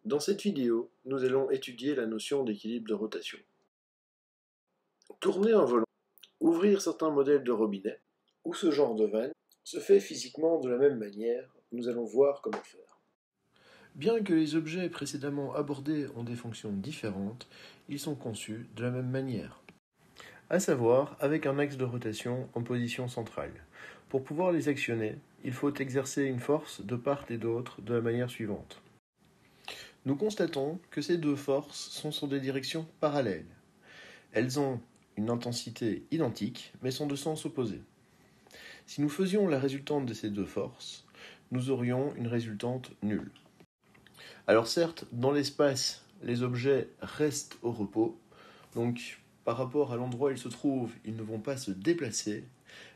Dans cette vidéo, nous allons étudier la notion d'équilibre de rotation. Tourner un volant, ouvrir certains modèles de robinet, ou ce genre de vanne, se fait physiquement de la même manière. Nous allons voir comment faire. Bien que les objets précédemment abordés ont des fonctions différentes, ils sont conçus de la même manière. À savoir, avec un axe de rotation en position centrale. Pour pouvoir les actionner, il faut exercer une force de part et d'autre de la manière suivante. Nous constatons que ces deux forces sont sur des directions parallèles. Elles ont une intensité identique, mais sont de sens opposé. Si nous faisions la résultante de ces deux forces, nous aurions une résultante nulle. Alors certes, dans l'espace, les objets restent au repos, donc par rapport à l'endroit où ils se trouvent, ils ne vont pas se déplacer,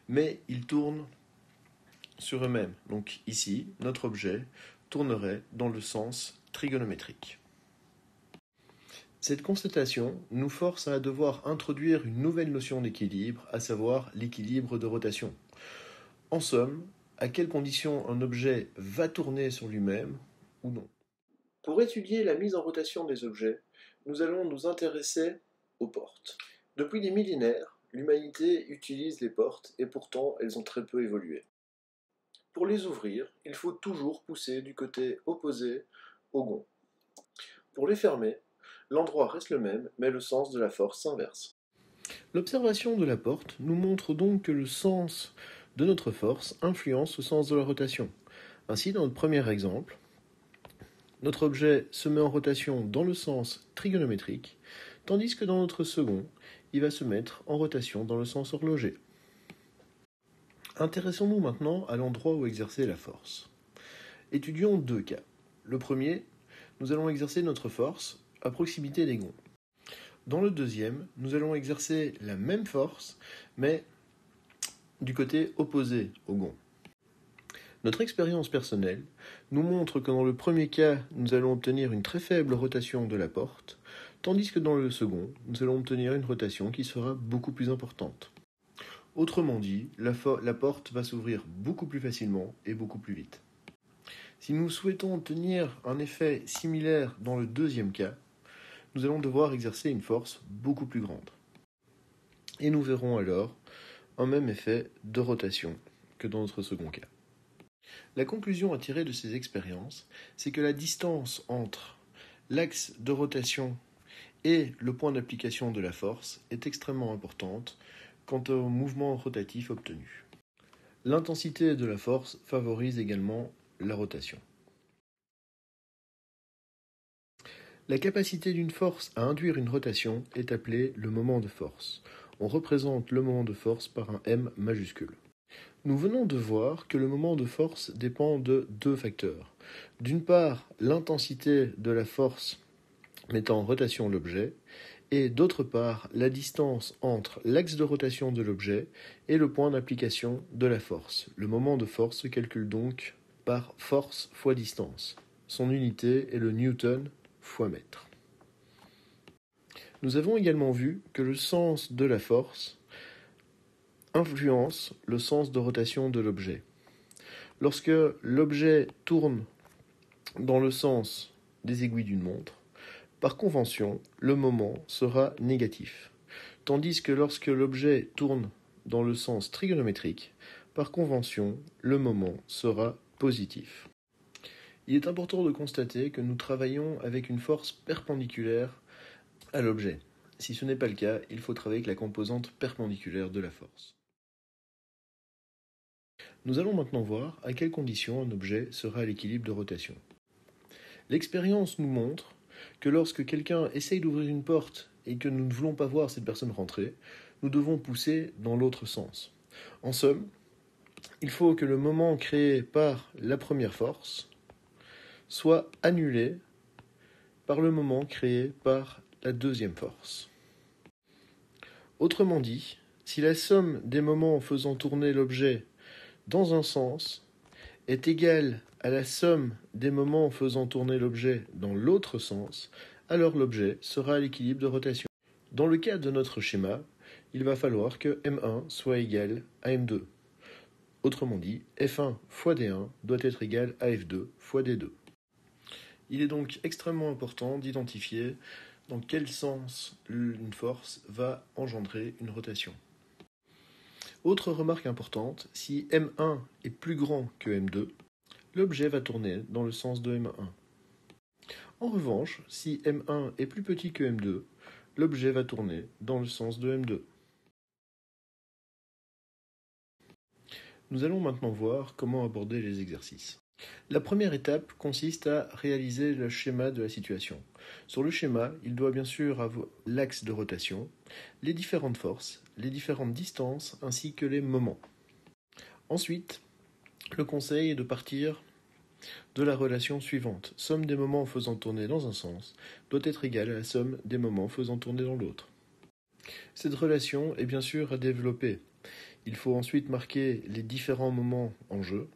mais ils tournent sur eux-mêmes. Donc ici, notre objet tournerait dans le sens trigonométrique. Cette constatation nous force à devoir introduire une nouvelle notion d'équilibre, à savoir l'équilibre de rotation. En somme, à quelles conditions un objet va tourner sur lui-même ou non. Pour étudier la mise en rotation des objets, nous allons nous intéresser aux portes. Depuis des millénaires, l'humanité utilise les portes et pourtant elles ont très peu évolué. Pour les ouvrir, il faut toujours pousser du côté opposé au gond. Pour les fermer, l'endroit reste le même, mais le sens de la force s'inverse. L'observation de la porte nous montre donc que le sens de notre force influence le sens de la rotation. Ainsi, dans notre premier exemple, notre objet se met en rotation dans le sens trigonométrique, tandis que dans notre second, il va se mettre en rotation dans le sens horloger. Intéressons-nous maintenant à l'endroit où exercer la force. Étudions deux cas. Le premier, nous allons exercer notre force à proximité des gonds. Dans le deuxième, nous allons exercer la même force, mais du côté opposé au gond. Notre expérience personnelle nous montre que dans le premier cas, nous allons obtenir une très faible rotation de la porte, tandis que dans le second, nous allons obtenir une rotation qui sera beaucoup plus importante. Autrement dit, la porte va s'ouvrir beaucoup plus facilement et beaucoup plus vite. Si nous souhaitons obtenir un effet similaire dans le deuxième cas, nous allons devoir exercer une force beaucoup plus grande. Et nous verrons alors un même effet de rotation que dans notre second cas. La conclusion à tirer de ces expériences, c'est que la distance entre l'axe de rotation et le point d'application de la force est extrêmement importante quant au mouvement rotatif obtenu. L'intensité de la force favorise également la rotation. La capacité d'une force à induire une rotation est appelée le moment de force. On représente le moment de force par un M majuscule. Nous venons de voir que le moment de force dépend de deux facteurs. D'une part, l'intensité de la force mettant en rotation l'objet, et d'autre part, la distance entre l'axe de rotation de l'objet et le point d'application de la force. Le moment de force se calcule donc par force fois distance. Son unité est le newton fois mètre. Nous avons également vu que le sens de la force influence le sens de rotation de l'objet. Lorsque l'objet tourne dans le sens des aiguilles d'une montre, par convention, le moment sera négatif. Tandis que lorsque l'objet tourne dans le sens trigonométrique, par convention, le moment sera positif. Il est important de constater que nous travaillons avec une force perpendiculaire à l'objet. Si ce n'est pas le cas, il faut travailler avec la composante perpendiculaire de la force. Nous allons maintenant voir à quelles conditions un objet sera à l'équilibre de rotation. L'expérience nous montre que lorsque quelqu'un essaye d'ouvrir une porte et que nous ne voulons pas voir cette personne rentrer, nous devons pousser dans l'autre sens. En somme, il faut que le moment créé par la première force soit annulé par le moment créé par la deuxième force. Autrement dit, si la somme des moments faisant tourner l'objet dans un sens est égale à la somme des moments faisant tourner l'objet dans l'autre sens, alors l'objet sera à l'équilibre de rotation. Dans le cas de notre schéma, il va falloir que M1 soit égal à M2. Autrement dit, F1 fois D1 doit être égal à F2 fois D2. Il est donc extrêmement important d'identifier dans quel sens une force va engendrer une rotation. Autre remarque importante, si M1 est plus grand que M2, l'objet va tourner dans le sens de M1. En revanche, si M1 est plus petit que M2, l'objet va tourner dans le sens de M2. Nous allons maintenant voir comment aborder les exercices. La première étape consiste à réaliser le schéma de la situation. Sur le schéma, il doit bien sûr avoir l'axe de rotation, les différentes forces, les différentes distances ainsi que les moments. Ensuite, le conseil est de partir de la relation suivante. Somme des moments faisant tourner dans un sens doit être égale à la somme des moments faisant tourner dans l'autre. Cette relation est bien sûr à développer. Il faut ensuite marquer les différents moments en jeu.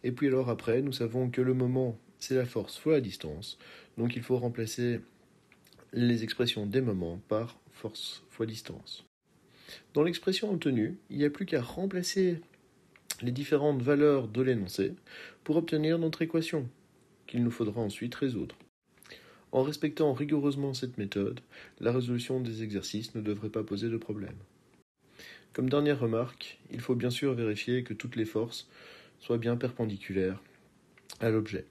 Et puis alors après, nous savons que le moment, c'est la force fois la distance. Donc il faut remplacer les expressions des moments par force fois distance. Dans l'expression obtenue, il n'y a plus qu'à remplacer les différentes valeurs de l'énoncé pour obtenir notre équation, qu'il nous faudra ensuite résoudre. En respectant rigoureusement cette méthode, la résolution des exercices ne devrait pas poser de problème. Comme dernière remarque, il faut bien sûr vérifier que toutes les forces soient bien perpendiculaires à l'objet.